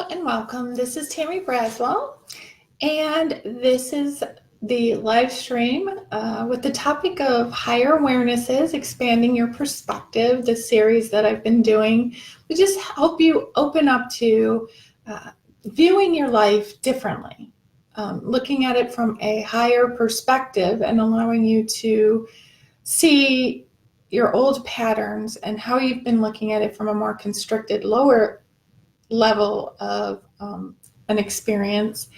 and welcome. This is Tammy Braswell, and this is the live stream with the topic of higher awarenesses, expanding your perspective, the series that I've been doing. We just help you open up to viewing your life differently, looking at it from a higher perspective and allowing you to see your old patterns and how you've been looking at it from a more constricted, lower level of an experience,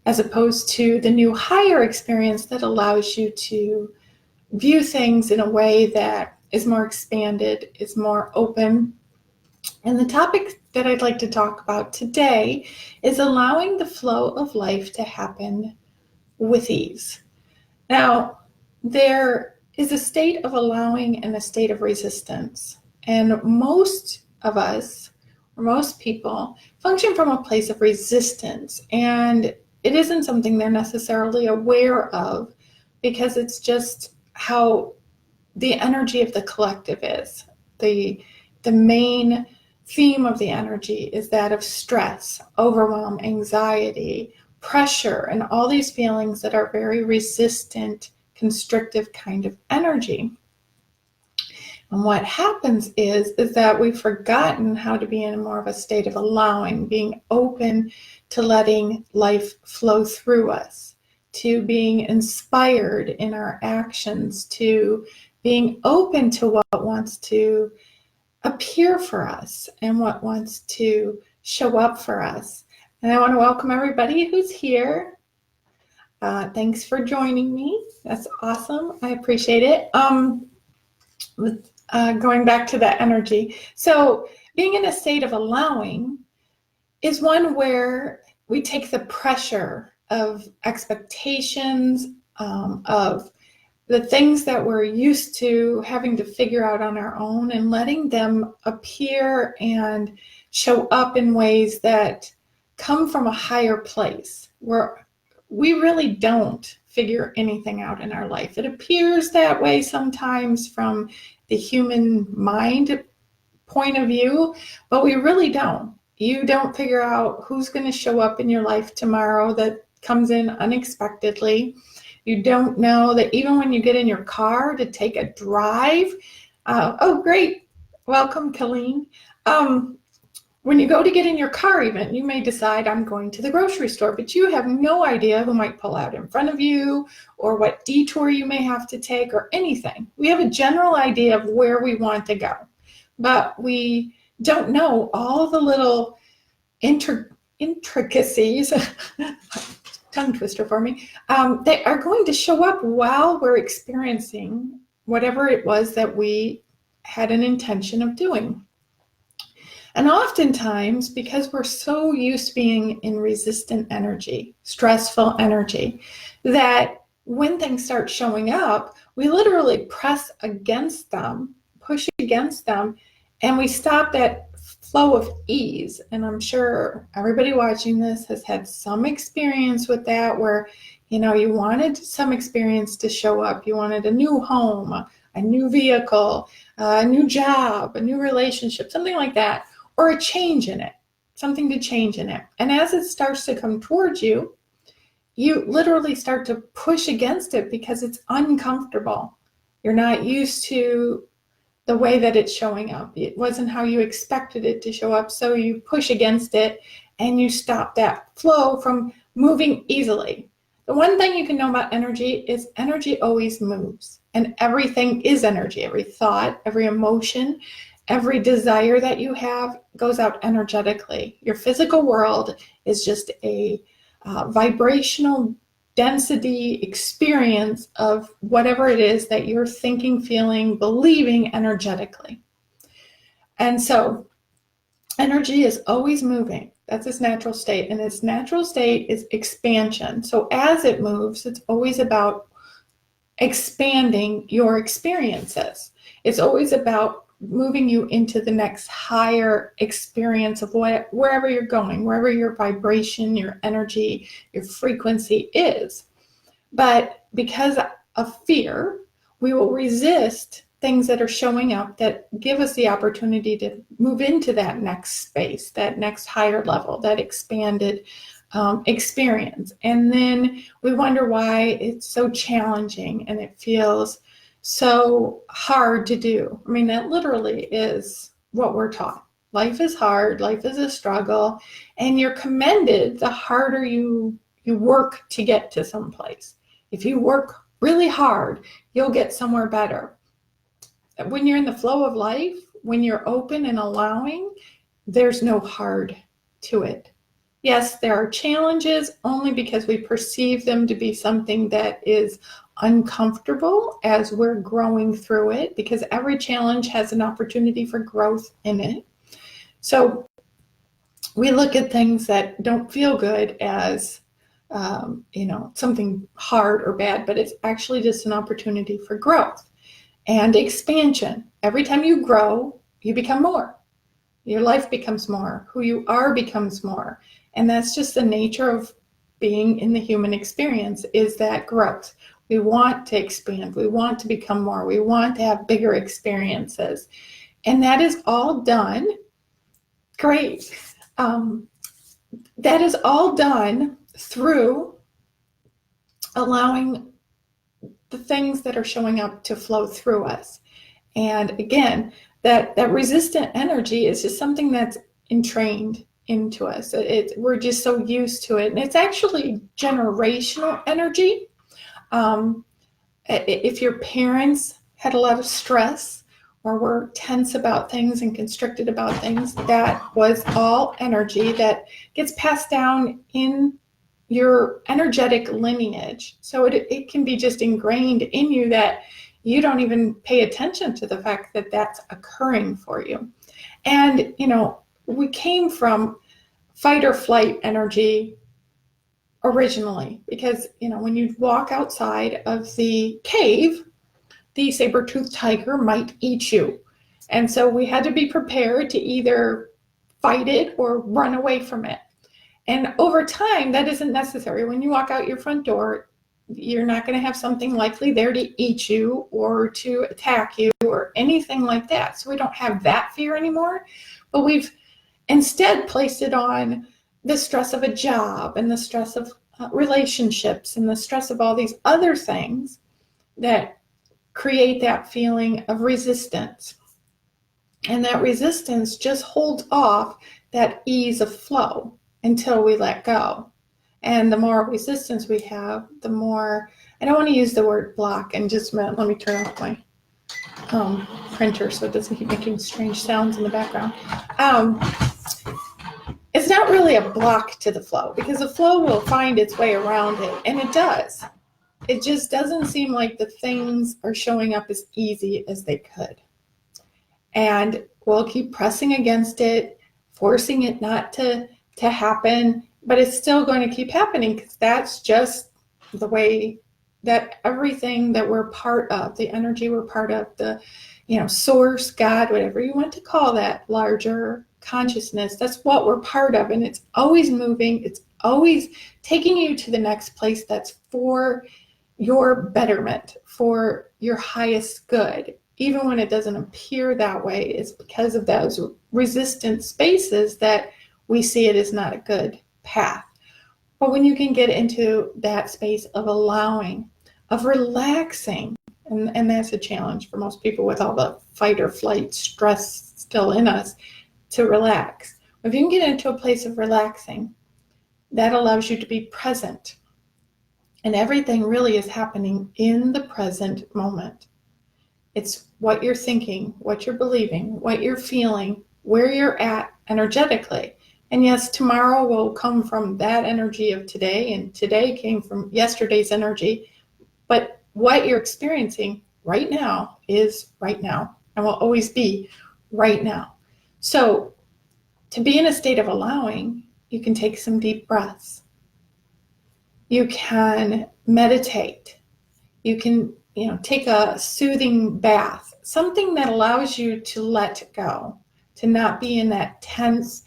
as opposed to the new higher experience that allows you to view things in a way that is more expanded, is more open. And the topic that I'd like to talk about today is allowing the flow of life to happen with ease. Now, there is a state of allowing and a state of resistance. And most of us, or most people, function from a place of resistance. And it isn't something they're necessarily aware of because it's just how the energy of the collective is. The main theme of the energy is that of stress, overwhelm, anxiety, pressure, and all these feelings that are very resistant, constrictive kind of energy. And what happens is that we've forgotten how to be in more of a state of allowing, being open to letting life flow through us, to being inspired in our actions, to being open to what wants to appear for us and what wants to show up for us. And I want to welcome everybody who's here. Thanks for joining me. That's awesome. I appreciate it. Going back to that energy. So being in a state of allowing is one where we take the pressure of expectations, of the things that we're used to having to figure out on our own, and letting them appear and show up in ways that come from a higher place where we really don't figure anything out in our life. It appears that way sometimes from the human mind point of view, but we really don't. You don't figure out who's going to show up in your life tomorrow that comes in unexpectedly. You don't know that even when you get in your car to take a drive, oh, great. Welcome, Colleen. When you go to get in your car even, you may decide I'm going to the grocery store, but you have no idea who might pull out in front of you or what detour you may have to take or anything. We have a general idea of where we want to go, but we don't know all the little intricacies, tongue twister for me, that are going to show up while we're experiencing whatever it was that we had an intention of doing. And oftentimes, because we're so used to being in resistant energy, stressful energy, that when things start showing up, we literally press against them, push against them, and we stop that flow of ease. And I'm sure everybody watching this has had some experience with that, where, you wanted some experience to show up. You wanted a new home, a new vehicle, a new job, a new relationship, something like that. Or a change in it, something to change in it. And as it starts to come towards you, you literally start to push against it because it's uncomfortable. You're not used to the way that it's showing up. It wasn't how you expected it to show up, so you push against it and you stop that flow from moving easily. The one thing you can know about energy is energy always moves, and everything is energy. Every thought, every emotion, every desire that you have goes out energetically. Your physical world is just a vibrational density experience of whatever it is that you're thinking, feeling, believing energetically. And so energy is always moving. That's its natural state. And its natural state is expansion. So as it moves, it's always about expanding your experiences. It's always about moving you into the next higher experience of wherever you're going, wherever your vibration, your energy, your frequency is. But because of fear, we will resist things that are showing up that give us the opportunity to move into that next space, that next higher level, that expanded experience. And then we wonder why it's so challenging and it feels so hard to do. I mean, that literally is what we're taught. Life is hard, life is a struggle, and you're commended the harder you work to get to someplace. If you work really hard, you'll get somewhere better. When you're in the flow of life, when you're open and allowing, there's no hard to it. Yes, there are challenges only because we perceive them to be something that is uncomfortable as we're growing through it, because every challenge has an opportunity for growth in it. So we look at things that don't feel good as something hard or bad, but it's actually just an opportunity for growth and expansion. Every time you grow, you become more. Your life becomes more. Who you are becomes more. And that's just the nature of being in the human experience, is that growth. We want to expand. We want to become more. We want to have bigger experiences. And that is all done. Great. That is all done through allowing the things that are showing up to flow through us. And again, that resistant energy is just something that's entrained into us. We're just so used to it. And it's actually generational energy. If your parents had a lot of stress or were tense about things and constricted about things, that was all energy that gets passed down in your energetic lineage. So it can be just ingrained in you that you don't even pay attention to the fact that that's occurring for you. And, we came from fight or flight energy originally, because, when you walk outside of the cave, the saber-toothed tiger might eat you. And so we had to be prepared to either fight it or run away from it. And over time, that isn't necessary. When you walk out your front door, you're not going to have something likely there to eat you or to attack you or anything like that. So we don't have that fear anymore. But we've instead placed it on the stress of a job and the stress of relationships and the stress of all these other things that create that feeling of resistance. And that resistance just holds off that ease of flow until we let go. And the more resistance we have, the more, I don't want to use the word block, and just a minute, let me turn off my printer so it doesn't keep making strange sounds in the background. It's not really a block to the flow, because the flow will find its way around it, and it does. It just doesn't seem like the things are showing up as easy as they could. And we'll keep pressing against it, forcing it not to happen, but it's still going to keep happening, because that's just the way that everything that we're part of, the energy we're part of, the source, God, whatever you want to call that, larger consciousness, that's what we're part of. And it's always moving. It's always taking you to the next place that's for your betterment, for your highest good. Even when it doesn't appear that way, it's because of those resistant spaces that we see it as not a good path. But when you can get into that space of allowing, of relaxing, and that's a challenge for most people with all the fight or flight stress still in us, to relax. If you can get into a place of relaxing, that allows you to be present. And everything really is happening in the present moment. It's what you're thinking, what you're believing, what you're feeling, where you're at energetically. And yes, tomorrow will come from that energy of today, and today came from yesterday's energy. But what you're experiencing right now is right now, and will always be right now. So to be in a state of allowing, you can take some deep breaths. You can meditate. You can, take a soothing bath, something that allows you to let go, to not be in that tense,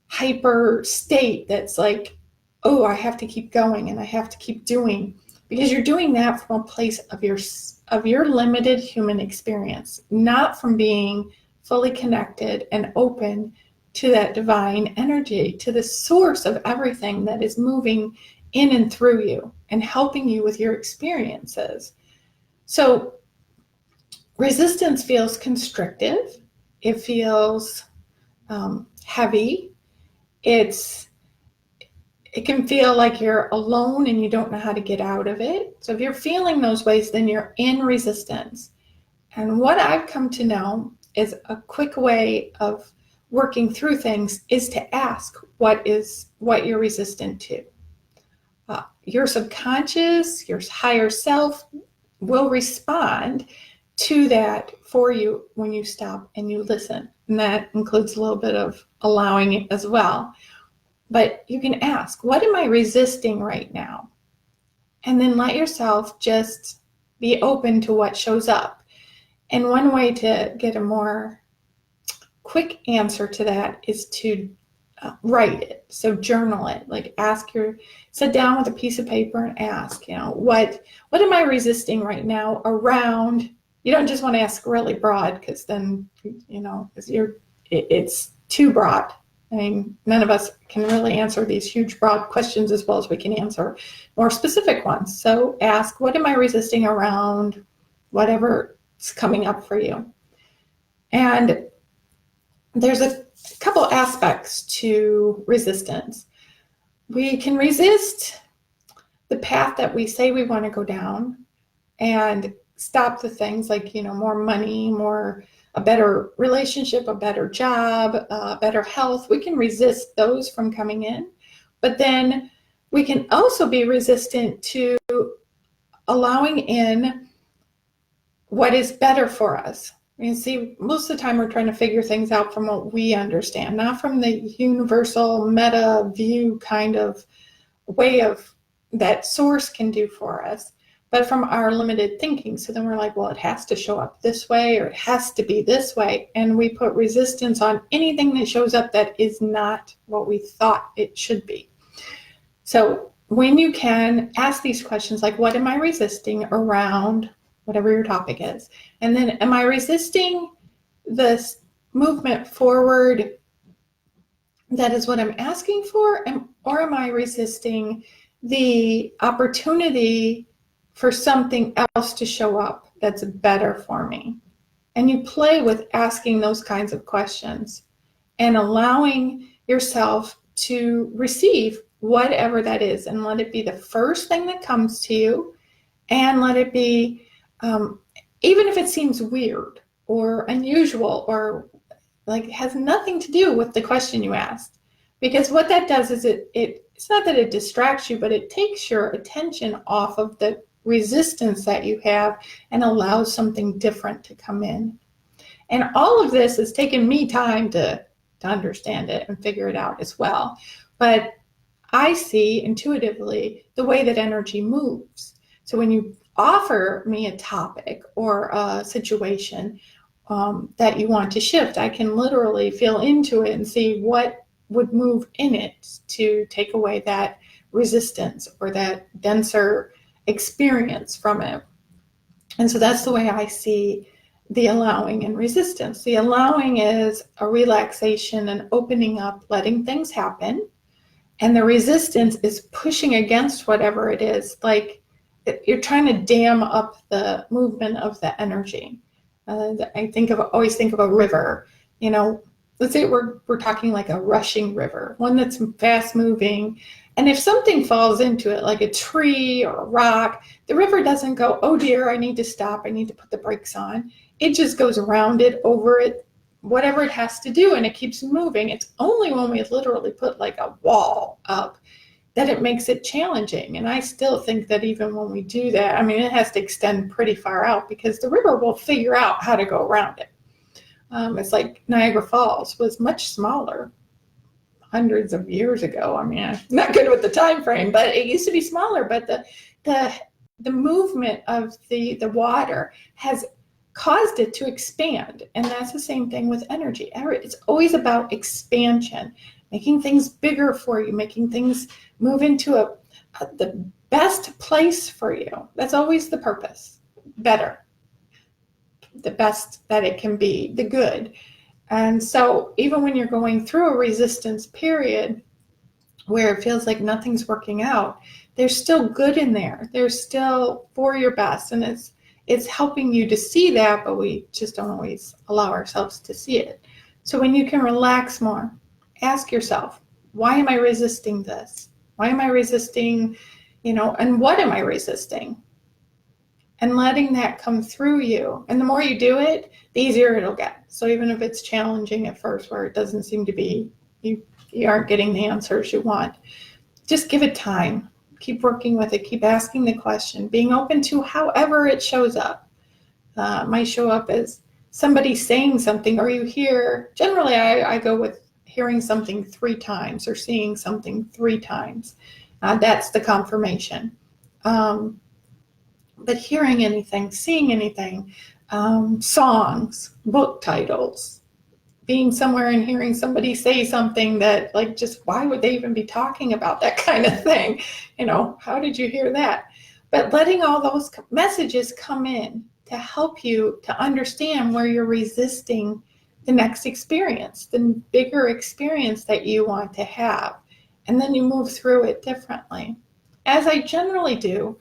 hyper state that's like, oh, I have to keep going and I have to keep doing, because you're doing that from a place of your limited human experience, not from being fully connected and open to that divine energy, to the source of everything that is moving in and through you and helping you with your experiences. So resistance feels constrictive. It feels heavy. It can feel like you're alone and you don't know how to get out of it. So if you're feeling those ways, then you're in resistance. And what I've come to know is a quick way of working through things is to ask what you're resistant to. Your subconscious, your higher self will respond to that for you when you stop and you listen. And that includes a little bit of allowing it as well. But you can ask, what am I resisting right now? And then let yourself just be open to what shows up. And one way to get a more quick answer to that is to write it. So journal it. Like sit down with a piece of paper and ask, what am I resisting right now around? You don't just want to ask really broad, because then, it's too broad. I mean, none of us can really answer these huge, broad questions as well as we can answer more specific ones. So ask, what am I resisting around whatever's coming up for you? And there's a couple aspects to resistance. We can resist the path that we say we want to go down and stop the things like, more money, a better relationship, a better job, better health. We can resist those from coming in. But then we can also be resistant to allowing in what is better for us. See, most of the time we're trying to figure things out from what we understand, not from the universal meta view kind of way of that source can do for us, but from our limited thinking. So then we're like, well, it has to show up this way, or it has to be this way. And we put resistance on anything that shows up that is not what we thought it should be. So when you can ask these questions, like, what am I resisting around whatever your topic is? And then, am I resisting this movement forward that is what I'm asking for? Or am I resisting the opportunity for something else to show up that's better for me? And you play with asking those kinds of questions and allowing yourself to receive whatever that is, and let it be the first thing that comes to you, and let it be even if it seems weird or unusual or like has nothing to do with the question you asked. Because what that does is it's not that it distracts you, but it takes your attention off of the resistance that you have and allows something different to come in. And all of this has taken me time to understand it and figure it out as well. But I see intuitively the way that energy moves. So when you offer me a topic or a situation that you want to shift, I can literally feel into it and see what would move in it to take away that resistance or that denser experience from it. And so that's the way I see the allowing and resistance. The allowing is a relaxation and opening up, letting things happen. And the resistance is pushing against whatever it is, like you're trying to dam up the movement of the energy. I always think of a river. Let's say we're talking like a rushing river, one that's fast moving. And if something falls into it, like a tree or a rock, the river doesn't go, oh dear, I need to stop, I need to put the brakes on. It just goes around it, over it, whatever it has to do, and it keeps moving. It's only when we literally put like a wall up that it makes it challenging. And I still think that even when we do that, it has to extend pretty far out, because the river will figure out how to go around it. It's like Niagara Falls was much smaller hundreds of years ago. I'm not good with the time frame, but it used to be smaller. But the movement of the water has caused it to expand. And that's the same thing with energy. It's always about expansion, making things bigger for you, making things move into the best place for you. That's always the purpose. Better, the best that it can be, the good. And so even when you're going through a resistance period where it feels like nothing's working out, there's still good in there. There's still for your best. And it's helping you to see that, but we just don't always allow ourselves to see it. So when you can relax more, ask yourself, why am I resisting this? Why am I resisting, and what am I resisting? And letting that come through you. And the more you do it, the easier it'll get. So even if it's challenging at first where it doesn't seem to be, you aren't getting the answers you want, just give it time. Keep working with it. Keep asking the question. Being open to however it shows up. It might show up as somebody saying something, or you hear, generally I go with hearing something 3 times or seeing something 3 times. That's the confirmation. But hearing anything, seeing anything, songs, book titles, being somewhere and hearing somebody say something that, like, just why would they even be talking about that kind of thing? How did you hear that? But letting all those messages come in to help you to understand where you're resisting the next experience, the bigger experience that you want to have. And then you move through it differently. As I generally do,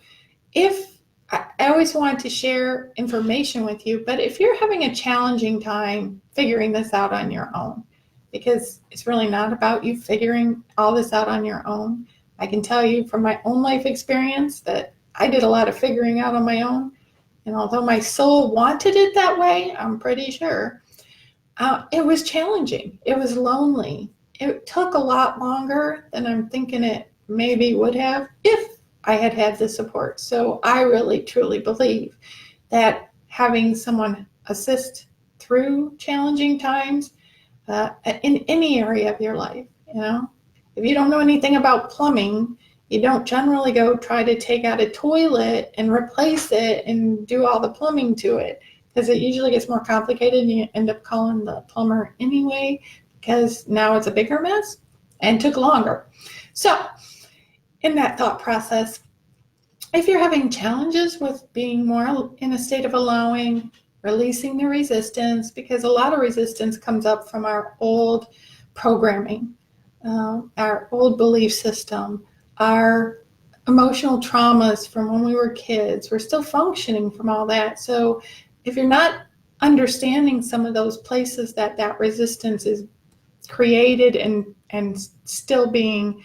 I always want to share information with you, but if you're having a challenging time figuring this out on your own, because it's really not about you figuring all this out on your own. I can tell you from my own life experience that I did a lot of figuring out on my own. And although my soul wanted it that way, I'm pretty sure, it was challenging. It was lonely. It took a lot longer than I'm thinking it maybe would have if I had had the support. So I really, truly believe that having someone assist through challenging times in any area of your life, if you don't know anything about plumbing, you don't generally go try to take out a toilet and replace it and do all the plumbing to it, because it usually gets more complicated and you end up calling the plumber anyway, because now it's a bigger mess and took longer. So in that thought process, if you're having challenges with being more in a state of allowing, releasing the resistance, because a lot of resistance comes up from our old programming, our old belief system, our emotional traumas from when we were kids. We're still functioning from all that. So if you're not understanding some of those places that resistance is created and still being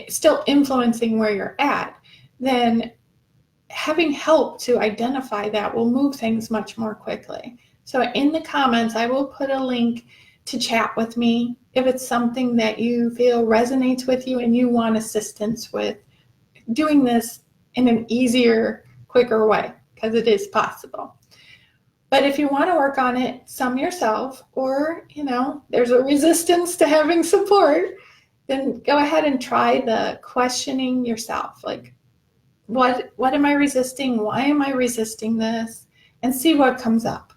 still influencing where you're at, then having help to identify that will move things much more quickly. So in the comments, I will put a link to chat with me if it's something that you feel resonates with you and you want assistance with doing this in an easier, quicker way, because it is possible. But if you want to work on it some yourself, or, there's a resistance to having support, then go ahead and try the questioning yourself. Like, what am I resisting? Why am I resisting this? And see what comes up.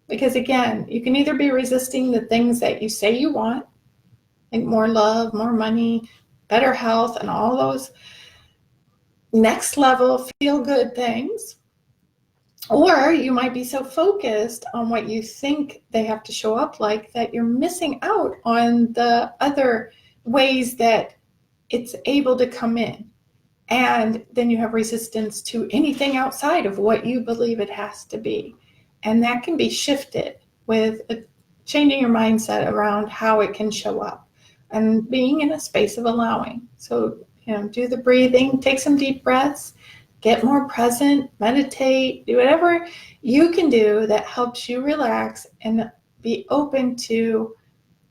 Because again, you can either be resisting the things that you say you want, like more love, more money, better health, and all those next level feel-good things. Or you might be so focused on what you think they have to show up like that you're missing out on the other ways that it's able to come in. And then you have resistance to anything outside of what you believe it has to be. And that can be shifted with changing your mindset around how it can show up and being in a space of allowing. So, do the breathing, take some deep breaths, get more present, meditate, do whatever you can do that helps you relax and be open to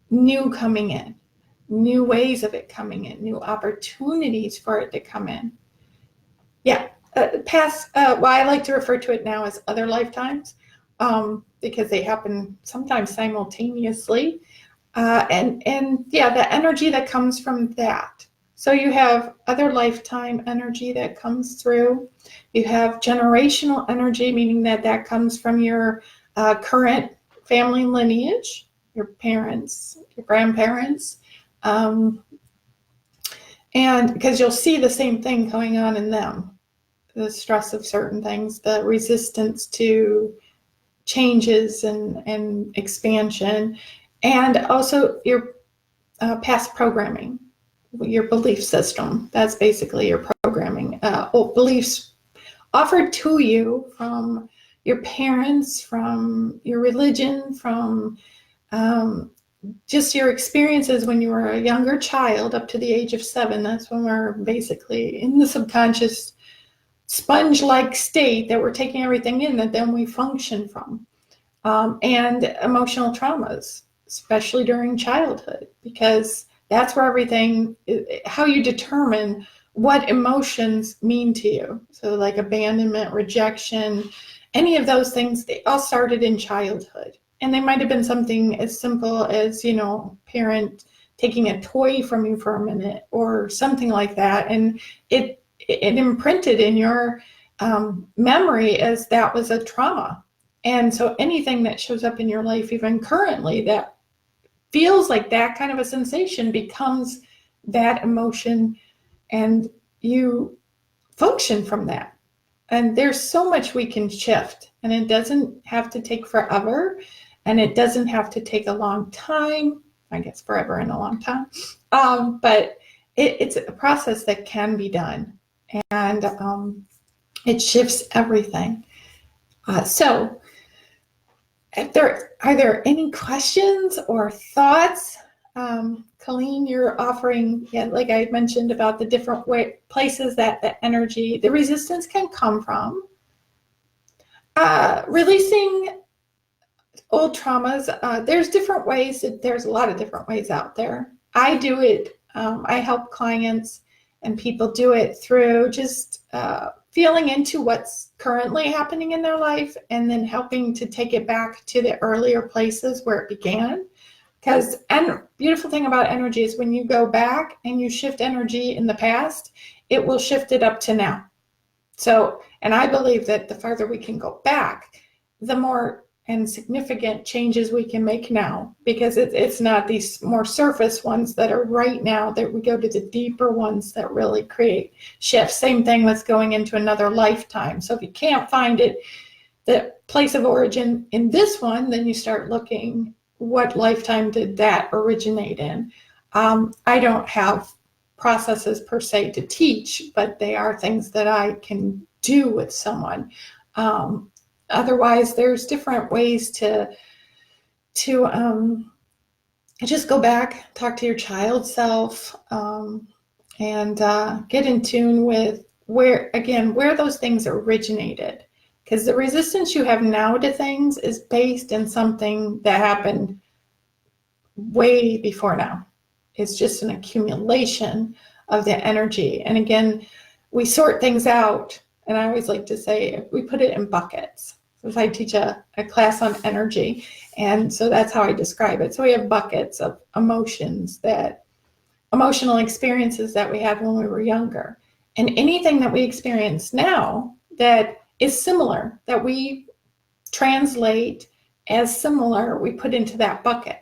new coming in, new ways of it coming in, new opportunities for it to come in. Yeah, I like to refer to it now as other lifetimes, because they happen sometimes simultaneously. And the energy that comes from that. So you have other lifetime energy that comes through. You have generational energy, meaning that comes from your current family lineage, your parents, your grandparents. And because you'll see the same thing going on in them, the stress of certain things, the resistance to changes and expansion, and also your past programming, your belief system. That's basically your programming. Old beliefs offered to you from your parents, from your religion, from just your experiences when you were a younger child up to the age of 7. That's when we're basically in the subconscious sponge-like state that we're taking everything in that then we function from. And emotional traumas, especially during childhood, because that's where everything, how you determine what emotions mean to you. So like abandonment, rejection, any of those things, they all started in childhood. And they might have been something as simple as, parent taking a toy from you for a minute or something like that. And it imprinted in your memory as that was a trauma. And so anything that shows up in your life, even currently, that feels like that kind of a sensation becomes that emotion, and you function from that. And there's so much we can shift, and it doesn't have to take forever, and it doesn't have to take a long time. I guess forever and a long time. But it's a process that can be done, and it shifts everything. So are there any questions or thoughts? Colleen, you're offering, like I mentioned about the different places that the energy, the resistance can come from. Releasing old traumas, there's different ways. There's a lot of different ways out there. I do it. I help clients and people do it through just feeling into what's currently happening in their life and then helping to take it back to the earlier places where it began. And beautiful thing about energy is when you go back and you shift energy in the past, it will shift it up to now. So, and I believe that the farther we can go back, the more and significant changes we can make now, because it's not these more surface ones that are right now, that we go to the deeper ones that really create shifts. Same thing with going into another lifetime. So if you can't find it, the place of origin in this one, then you start looking, what lifetime did that originate in? I don't have processes per se to teach, but they are things that I can do with someone. Otherwise, there's different ways to just go back, talk to your child self, and get in tune with where those things originated. Because the resistance you have now to things is based in something that happened way before now. It's just an accumulation of the energy. And again, we sort things out. And I always like to say, we put it in buckets. So I teach a class on energy. And so that's how I describe it. So we have buckets of emotional experiences that we had when we were younger. And anything that we experience now that is similar, that we translate as similar, we put into that bucket.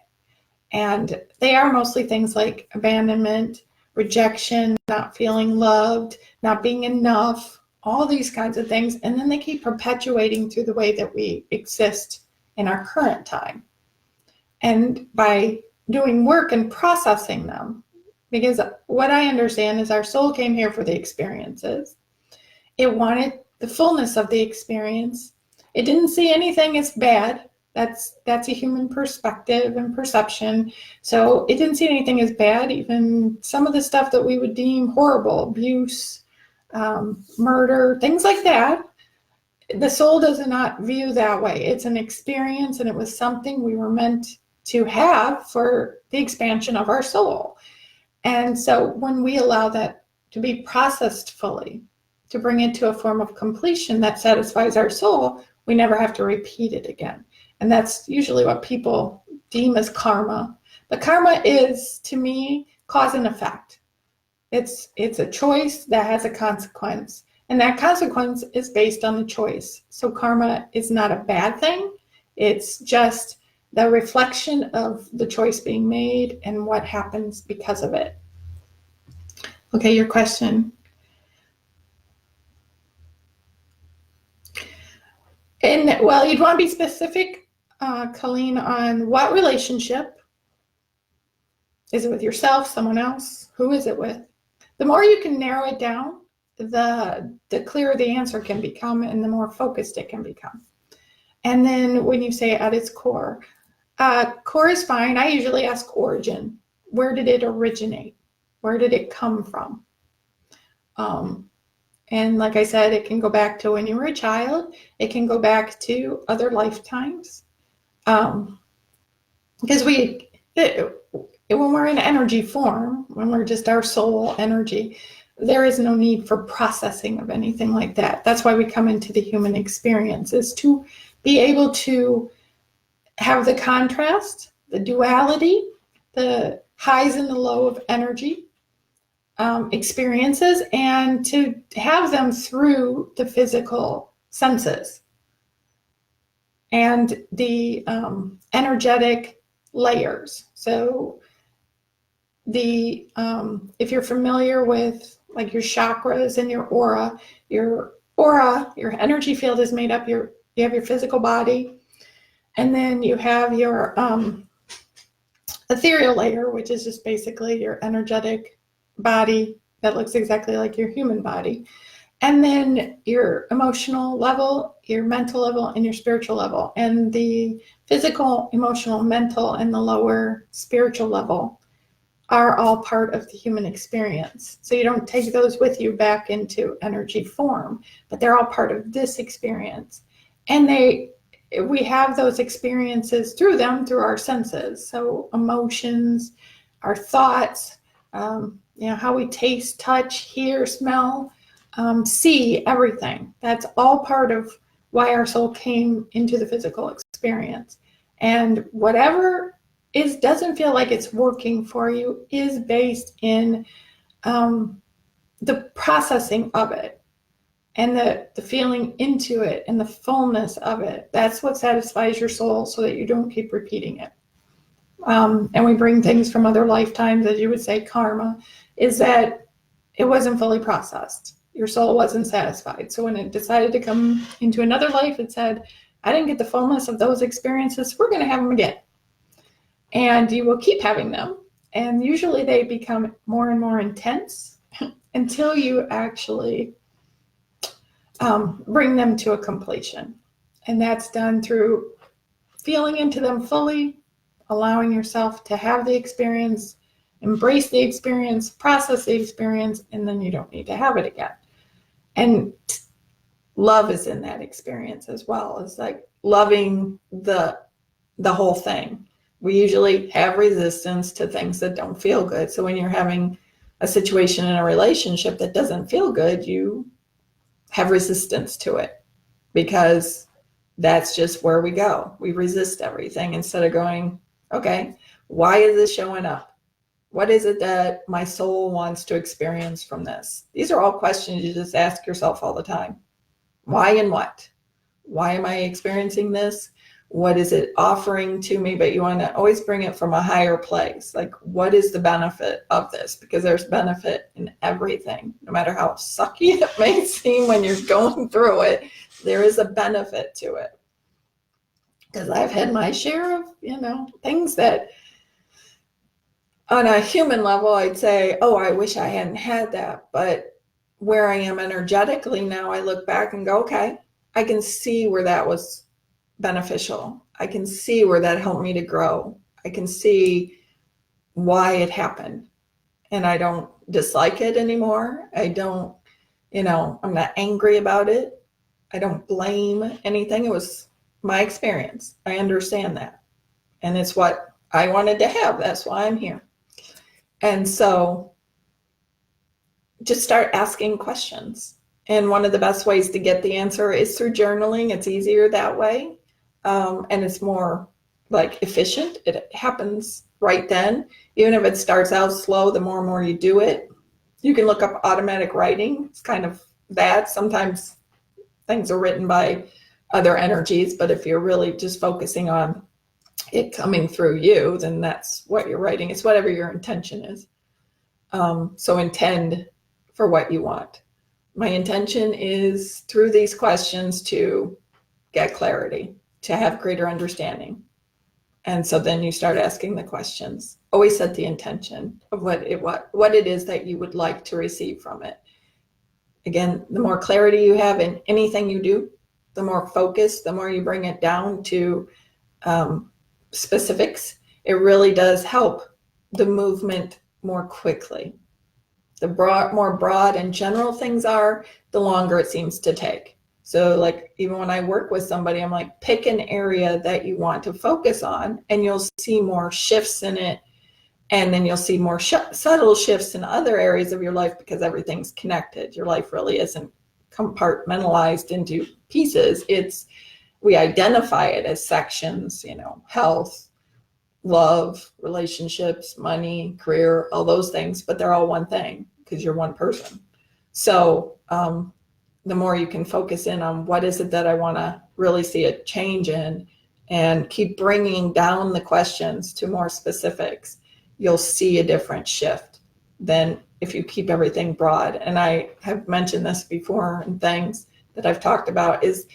And they are mostly things like abandonment, rejection, not feeling loved, not being enough, all these kinds of things. And then they keep perpetuating through the way that we exist in our current time. And by doing work and processing them, because what I understand is our soul came here for the experiences. It wanted the fullness of the experience. It didn't see anything as bad. That's a human perspective and perception. So it didn't see anything as bad, even some of the stuff that we would deem horrible, abuse, murder, things like that. The soul does not view that way. It's an experience, and it was something we were meant to have for the expansion of our soul. And so when we allow that to be processed fully, to bring it to a form of completion that satisfies our soul, we never have to repeat it again. And that's usually what people deem as karma. But karma is, to me, cause and effect. It's a choice that has a consequence. And that consequence is based on the choice. So karma is not a bad thing. It's just the reflection of the choice being made and what happens because of it. Okay, your question. And well, you'd want to be specific, Colleen, on what relationship. Is it with yourself, someone else? Who is it with? The more you can narrow it down, the clearer the answer can become and the more focused it can become. And then when you say at its core, core is fine. I usually ask origin. Where did it originate? Where did it come from? And like I said, it can go back to when you were a child. It can go back to other lifetimes. Because when we're in energy form, when we're just our soul energy, there is no need for processing of anything like that. That's why we come into the human experience, is to be able to have the contrast, the duality, the highs and the low of energy experiences, and to have them through the physical senses and the energetic layers. So if you're familiar with like your chakras and your aura, your energy field is made up. You have your physical body, and then you have your ethereal layer, which is just basically your energetic body that looks exactly like your human body. And then your emotional level, your mental level, and your spiritual level. And the physical, emotional, mental, and the lower spiritual level are all part of the human experience. So you don't take those with you back into energy form, but they're all part of this experience. And we have those experiences through our senses. So emotions, our thoughts, how we taste, touch, hear, smell, see, everything. That's all part of why our soul came into the physical experience. And whatever doesn't feel like it's working for you is based in the processing of it and the feeling into it and the fullness of it. That's what satisfies your soul, so that you don't keep repeating it. And we bring things from other lifetimes, as you would say, karma, is that it wasn't fully processed. Your soul wasn't satisfied. So when it decided to come into another life, it said, I didn't get the fullness of those experiences. We're going to have them again. And you will keep having them. And usually they become more and more intense until you actually bring them to a completion. And that's done through feeling into them fully, allowing yourself to have the experience, embrace the experience, process the experience, and then you don't need to have it again. And love is in that experience as well. It's like loving the whole thing. We usually have resistance to things that don't feel good. So when you're having a situation in a relationship that doesn't feel good, you have resistance to it, because that's just where we go. We resist everything instead of going, okay, why is this showing up? What is it that my soul wants to experience from this? These are all questions you just ask yourself all the time. Why and what? Why am I experiencing this? What is it offering to me? But you want to always bring it from a higher place. Like, what is the benefit of this? Because there's benefit in everything. No matter how sucky it may seem when you're going through it, there is a benefit to it. Because I've had my share of, things that on a human level, I'd say, oh, I wish I hadn't had that. But where I am energetically now, I look back and go, okay, I can see where that was beneficial. I can see where that helped me to grow. I can see why it happened. And I don't dislike it anymore. I don't, I'm not angry about it. I don't blame anything. It was my experience. I understand that. And it's what I wanted to have. That's why I'm here. And so just start asking questions. And one of the best ways to get the answer is through journaling. It's easier that way. And it's more like efficient. It happens right then. Even if it starts out slow, the more and more you do it. You can look up automatic writing. It's kind of bad. Sometimes things are written by other energies, but if you're really just focusing on it coming through you, then that's what you're writing. It's whatever your intention is. So intend for what you want. My intention is through these questions to get clarity, to have greater understanding. And so then you start asking the questions. Always set the intention of what it is that you would like to receive from it. Again, the more clarity you have in anything you do, the more focus, the more you bring it down to specifics, it really does help the movement more quickly. The more broad and general things are, the longer it seems to take. So like even when I work with somebody, I'm like, pick an area that you want to focus on and you'll see more shifts in it. And then you'll see more subtle shifts in other areas of your life because everything's connected. Your life really isn't compartmentalized into pieces. We identify it as sections, health, love, relationships, money, career, all those things, but they're all one thing because you're one person. So the more you can focus in on what is it that I want to really see a change in and keep bringing down the questions to more specifics, you'll see a different shift than if you keep everything broad. And I have mentioned this before and things that I've talked about is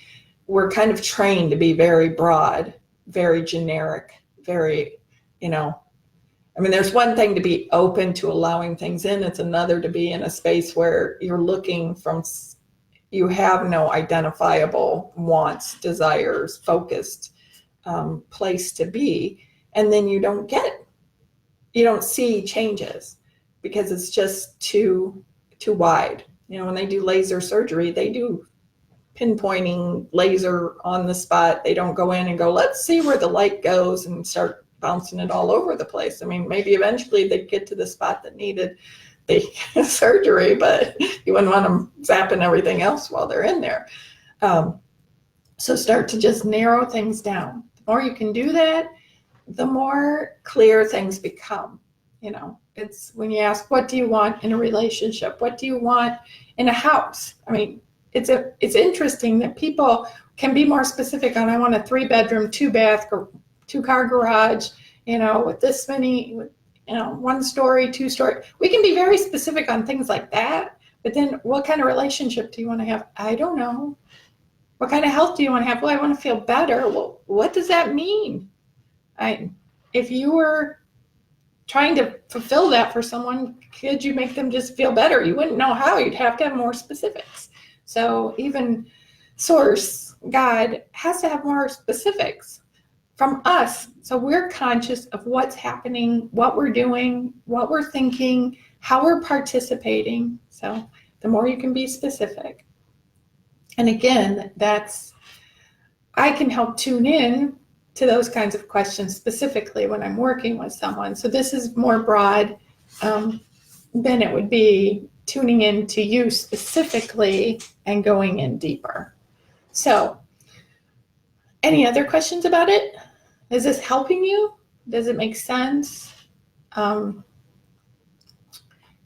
we're kind of trained to be very broad, very generic, very, there's one thing to be open to allowing things in. It's another to be in a space where you're looking you have no identifiable wants, desires, focused place to be. And then you don't see changes because it's just too wide. When they do laser surgery, they do pinpointing laser on the spot. They don't go in and go, let's see where the light goes and start bouncing it all over the place. Maybe eventually they'd get to the spot that needed the surgery, but you wouldn't want them zapping everything else while they're in there. So start to just narrow things down. The more you can do that, the more clear things become. It's when you ask, what do you want in a relationship? What do you want in a house? It's interesting that people can be more specific on, I want a 3-bedroom, 2-bath, 2-car garage, with this many, 1-story, 2-story. We can be very specific on things like that, but then what kind of relationship do you want to have? I don't know. What kind of health do you want to have? Well, I want to feel better. Well, what does that mean? If you were trying to fulfill that for someone, could you make them just feel better? You wouldn't know how. You'd have to have more specifics. So even Source, God, has to have more specifics from us. So we're conscious of what's happening, what we're doing, what we're thinking, how we're participating. So the more you can be specific. And again, I can help tune in to those kinds of questions specifically when I'm working with someone. So this is more broad than it would be tuning in to you specifically and going in deeper. So any other questions about it? Is this helping you? Does it make sense? I'd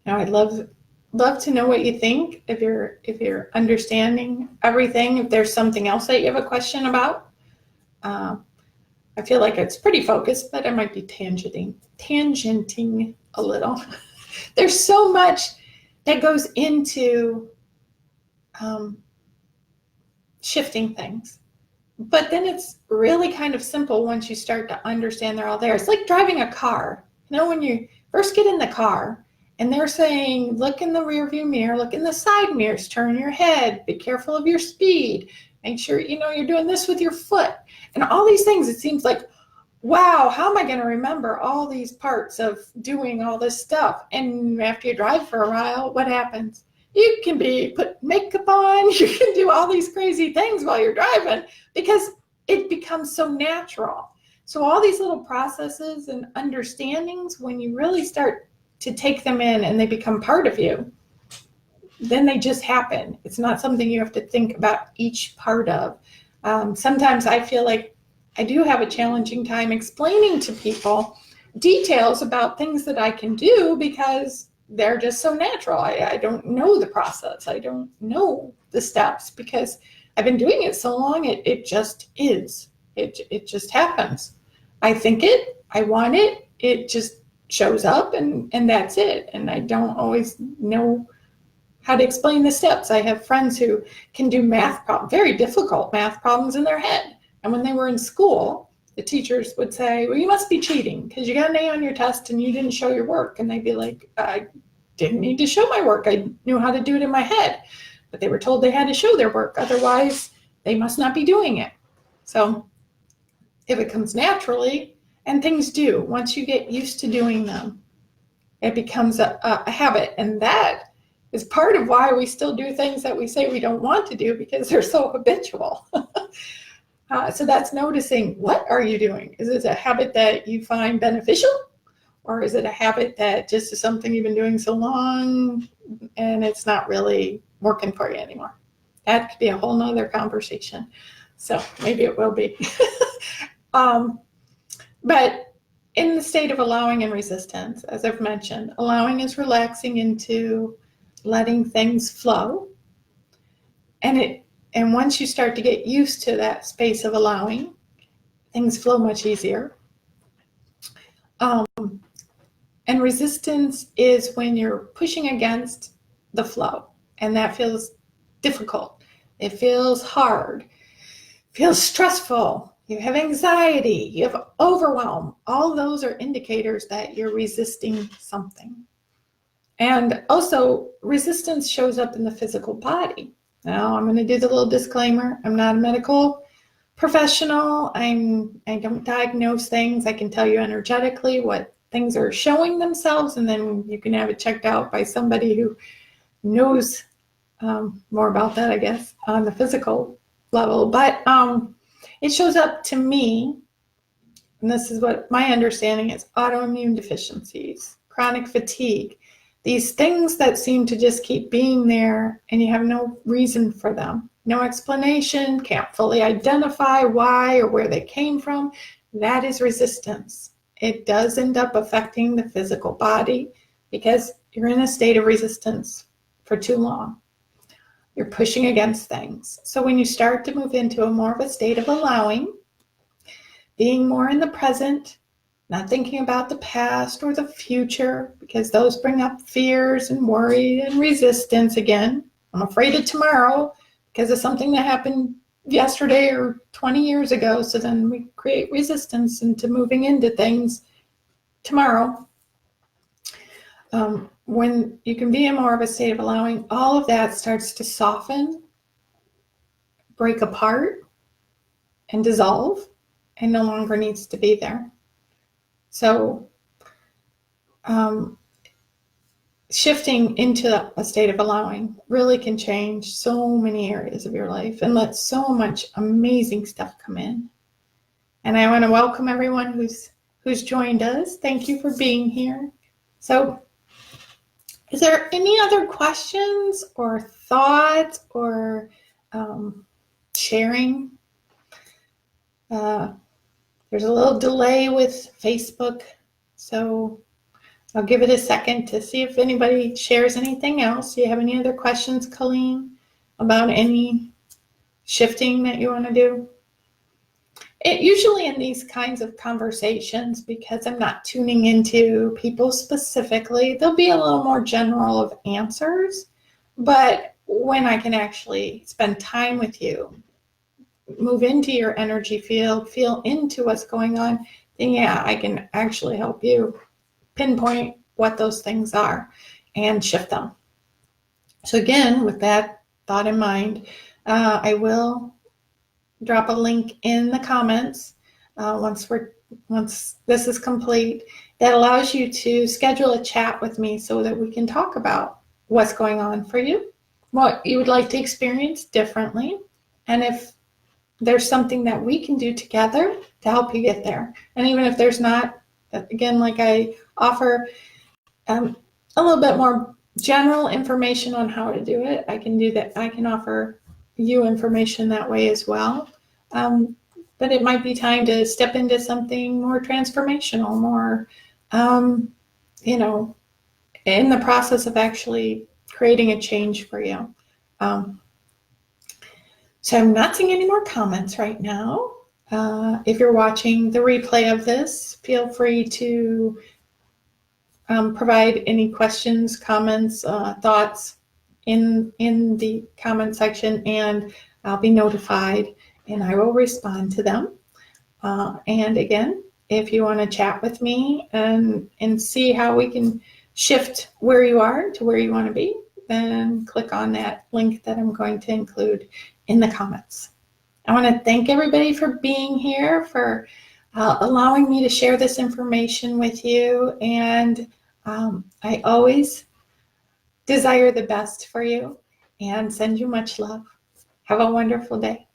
love to know what you think, if you're understanding everything, if there's something else that you have a question about. I feel like it's pretty focused, but I might be tangenting a little. There's so much that goes into shifting things. But then it's really kind of simple once you start to understand they're all there. It's like driving a car. When you first get in the car and they're saying, look in the rearview mirror, look in the side mirrors, turn your head, be careful of your speed, make sure you're doing this with your foot. And all these things, it seems like, wow, how am I going to remember all these parts of doing all this stuff? And after you drive for a while, what happens? You can put makeup on, you can do all these crazy things while you're driving because it becomes so natural. So all these little processes and understandings, when you really start to take them in and they become part of you, then they just happen. It's not something you have to think about each part of. Sometimes I feel like I do have a challenging time explaining to people details about things that I can do because they're just so natural. I don't know the process. I don't know the steps because I've been doing it so long. It just is. It just happens. I think it. I want it. It just shows up and that's it. And I don't always know how to explain the steps. I have friends who can do math problems, very difficult math problems in their head. And when they were in school, the teachers would say, well, you must be cheating because you got an A on your test and you didn't show your work. And they'd be like, I didn't need to show my work. I knew how to do it in my head. But they were told they had to show their work. Otherwise, they must not be doing it. So if it comes naturally, and things do, once you get used to doing them, it becomes a habit. And that is part of why we still do things that we say we don't want to do, because they're so habitual. So that's noticing, what are you doing? Is it a habit that you find beneficial? Or is it a habit that just is something you've been doing so long and it's not really working for you anymore? That could be a whole nother conversation. So maybe it will be. But in the state of allowing and resistance, as I've mentioned, allowing is relaxing into letting things flow. And once you start to get used to that space of allowing, things flow much easier. And resistance is when you're pushing against the flow, and that feels difficult. It feels hard, feels stressful. You have anxiety, you have overwhelm. All those are indicators that you're resisting something. And also, resistance shows up in the physical body. Now, I'm going to do the little disclaimer. I'm not a medical professional. I don't diagnose things. I can tell you energetically what things are showing themselves, and then you can have it checked out by somebody who knows more about that, I guess, on the physical level. But it shows up to me, and this is what my understanding is: autoimmune deficiencies, chronic fatigue, these things that seem to just keep being there and you have no reason for them, no explanation, can't fully identify why or where they came from. That is resistance. It does end up affecting the physical body because you're in a state of resistance for too long. You're pushing against things. So when you start to move into a more of a state of allowing, being more in the present, not thinking about the past or the future, because those bring up fears and worry and resistance again. I'm afraid of tomorrow because of something that happened yesterday or 20 years ago. So then we create resistance into moving into things tomorrow. When you can be in more of a state of allowing, all of that starts to soften, break apart, and dissolve, and no longer needs to be there. So shifting into a state of allowing really can change so many areas of your life and let so much amazing stuff come in. And I want to welcome everyone who's joined us. Thank you for being here. So is there any other questions or thoughts or sharing? There's a little delay with Facebook, so I'll give it a second to see if anybody shares anything else. Do you have any other questions, Colleen, about any shifting that you want to do? Usually in these kinds of conversations, because I'm not tuning into people specifically, there'll be a little more general of answers. But when I can actually spend time with you, move into your energy field, feel into what's going on, then yeah, I can actually help you pinpoint what those things are and shift them. So again, with that thought in mind, I will drop a link in the comments once this is complete that allows you to schedule a chat with me so that we can talk about what's going on for you, what you would like to experience differently, and if there's something that we can do together to help you get there. And even if there's not, again, like I offer a little bit more general information on how to do it, I can do that. I can offer you information that way as well. But it might be time to step into something more transformational, more, in the process of actually creating a change for you. So I'm not seeing any more comments right now. If you're watching the replay of this, feel free to provide any questions, comments, thoughts in the comment section, and I'll be notified and I will respond to them. And again, if you want to chat with me and see how we can shift where you are to where you want to be, then click on that link that I'm going to include in the comments. I want to thank everybody for being here, for allowing me to share this information with you. And I always desire the best for you and send you much love. Have a wonderful day.